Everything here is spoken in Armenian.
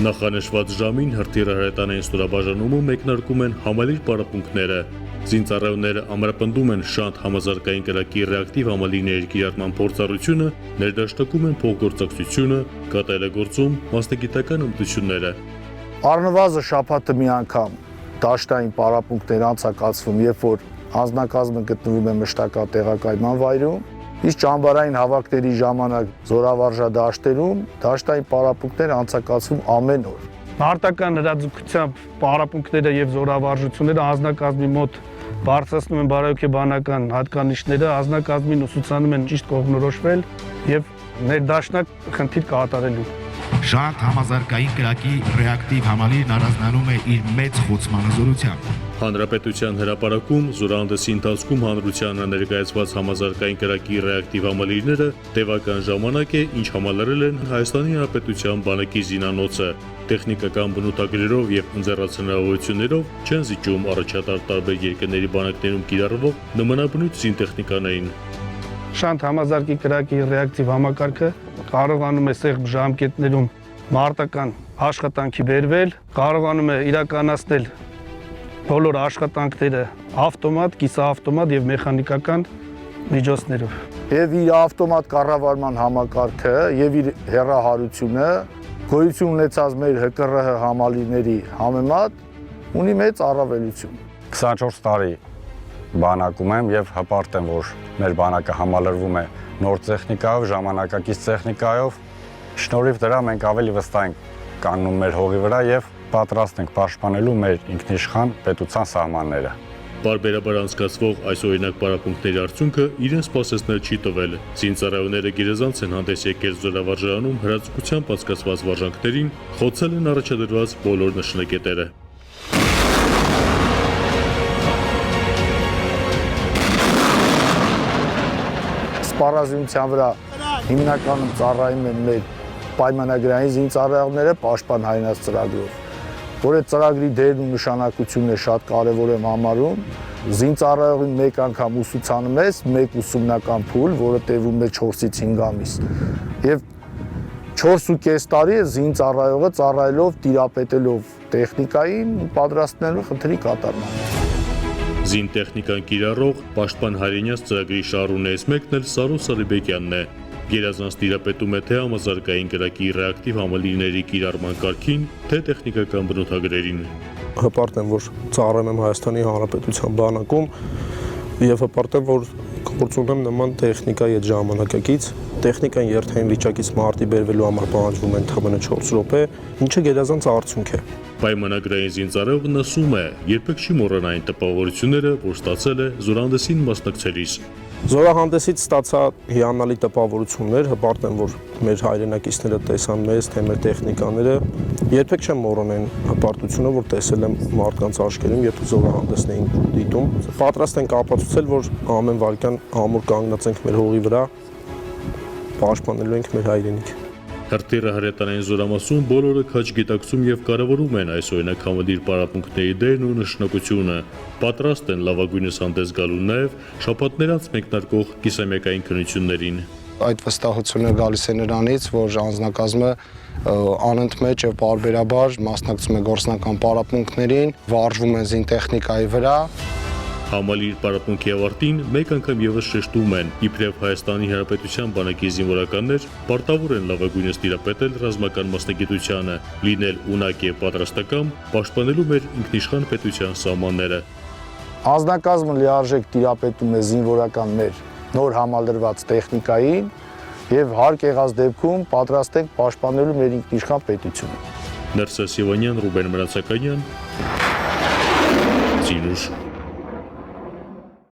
Նախանշված ժամին հրթիռը հրետանային ստորաբաժանումը մեկնարկում են համալիր պարապմունքները։ Զինծառայողները ամրապնդում են շանթ համազարգային կրակի ռեակտիվ համալիրների կիրառման փորձառությունը, ներդաշնակում են փոխգործակցությունը, կատարելագործում մասնագիտական հմտությունները։ Առնվազն շաբաթը մի անգամ դաշտային պարապմունքներ անցակացվում, երբ որ անձնակազմը գտնվում է մշտական տեղակայման վայրում, իսկ ճամբարային հավաքների ժամանակ զորավարժադաշտերում դաշտային պարապմունքներ անցակացվում ամեն օր։ Մարտական հրաձգությամբ պարապմունքները եւ զորավարժությունները անձնակազմի մոտ բարձրացնում են բարոյական հատկանիշները, անձնակազմին ուսուցանում են ճիշտ կողմնորոշվել եւ ներդաշնակ խնդիր կատարելու։ Շանթ համազարգային կրակի ռեակտիվ համալիրն առանձնանում է իր մեծ խոցման հզորությամբ։ Հանրապետության հրապարակում զորահանդեսի ընթացքում հանրությանը ներկայացված համազարգային կրակի ռեակտիվ համալիրները տևական ժամանակ է, ինչ համալրել են Հայաստանի Հանրապետության բանակի զինանոցը, տեխնիկական բնութագրերով եւ ընձեռացնողություններով չեն զիջում առաջատար տարբեր երկրների բանակներում կիրառվող նմանաբնույթ զինտեխնիկաներին։ Շանթ համազարգի կրակի ռեակտիվ համակարգը կարողանում է սեղմ ժամկետներում մարտական աշխատանքի բերվել, կարողանում է իրականացնել բոլոր աշխատանքները ավտոմատ, կիսաավտոմատ եւ մեխանիկական միջոցներով։ Եվ իր ավտոմատ կառավարման համակարգը եւ իր հեռահարությունը գոյություն ունեցած մեր ՀԿՌՀ համալիրների համեմատ ունի մեծ առավելություն։ 24 տարի բանակում եմ եւ հպարտ եմ, որ մեր բանակը համալրվում է նոր տեխնիկայով, ժամանակակից տեխնիկայով։ Շնորհիվ դրա մենք ավելի վստահ ենք կանգնում մեր հողի վրա եւ պատրաստ ենք պաշտպանելու մեր ինքնիշխան պետության սահմանները։ Բարբերաբար անցկացվող այս օրինակ պարապմունքների արդյունքը իրեն սպասեցնել չի տվել։ Զինծառայողները գերազանց են հանդես եկել զորավարժանում հրաձգությամբ անցկացված վարժանքներին, խոցել են առաջադրված բոլոր նշանակետերը։ Սպառազինության վրա հիմնականում ծառայում են մեր պայմանագրային զինծառայողները պաշտպան հայնած ծրագրով, որ այդ ծրագրի դերն ու նշանակությունը շատ կարևոր եմ համարում։ Զինծառայողին մեկ անգամ ուսուցանում ես մեկ ուսումնական փուլ, որը տևում է 4-ից 5 ամիս։ Եվ 4.5 տարի է զինծառայողը ծառայելով, տիրապետելով տեխնիկային, պատրաստելու խնդրի կատարմանը։ Զինտեխնիկան կիրառող պաշտպան հայրենյաց ծրագրի շահառուներից մեկն էլ Սարոս Սարիբեկյանն է։ Գերազանց տիրապետում է թե համազարգային կրակի ռեակտիվ համալիրների կիրառման կարգին, թե տեխնիկական բնութագրերին։ Հպարտ եմ, որ ծառայում եմ Հայաստանի Հանրապետության բանակում եւ հպարտ եմ, որ գործում եմ նման տեխնիկայի այդ ժամանակակից։ Տեխնիկան երթային վիճակից մարտի բերվելու համար պահանջվում է ընդամենը 4 րոպե, ինչը գերազանց արդյունք է։ Պայմանագրային զինծառայողն ասում է, երբեք չի մոռանա այն տպավորությունները, որ ստացել է զորահանդեսին մասնակցելիս։ Զորահանդեսից ստացա հիանալի տպավորություններ, հպարտ եմ, որ մեր հայրենակիցները տեսան մեզ, թե մեր տեխնիկաները, երբեք չեմ մոռանա հպարտությունը, որ տեսել եմ մարդկանց աչքերում, երբ զորահանդեսն էին դիտում։ Պատրաստ ենք ապացուցել, որ ամեն վայրկյան ամուր կանգնած ենք մեր հողի վրա, պաշտպանելու ենք մեր հայրենիքը։ Հրթիռը հրետանային զորամասում բոլորը քաջ գիտակցում եւ կարևորում են այս օրինակ համալիր պարապմունքների դերն ու նշանակությունը։ Պատրաստ են լավագույնս հանդես գալու նաեւ շաբաթներ անց մեկնարկող կիսամյակային քննություններին։ Այդ վստահությունը գալիս է նրանից, որ անձնակազմը անընդմեջ եւ բարբերաբար մասնակցում է գործնական պարապմունքներին, վարժվում է զինտեխնիկայի վրա։ Համալիր պարապմունքի ավարտին մեկ անգամ եւս շեշտում են, իբրև Հայաստանի Հանրապետության բանակի զինվորականներ պարտավոր են լավագույնս տիրապետել ռազմական մասնագիտությանը, լինել ունակ եւ պատրաստական, պաշտպանելու մեր ինքնիշխան պետության սահմանները։ Անձնակազմը լիարժեք տիրապետում է զինվորական մեր նոր համալրված տեխնիկային եւ հարկ եղած դեպքում պատրաստ ենք պաշտպանելու մեր ինքնիշխան պետությունը։ Ներսես Սևանյան, Ռուբեն Մնացականյան, Զինուշ։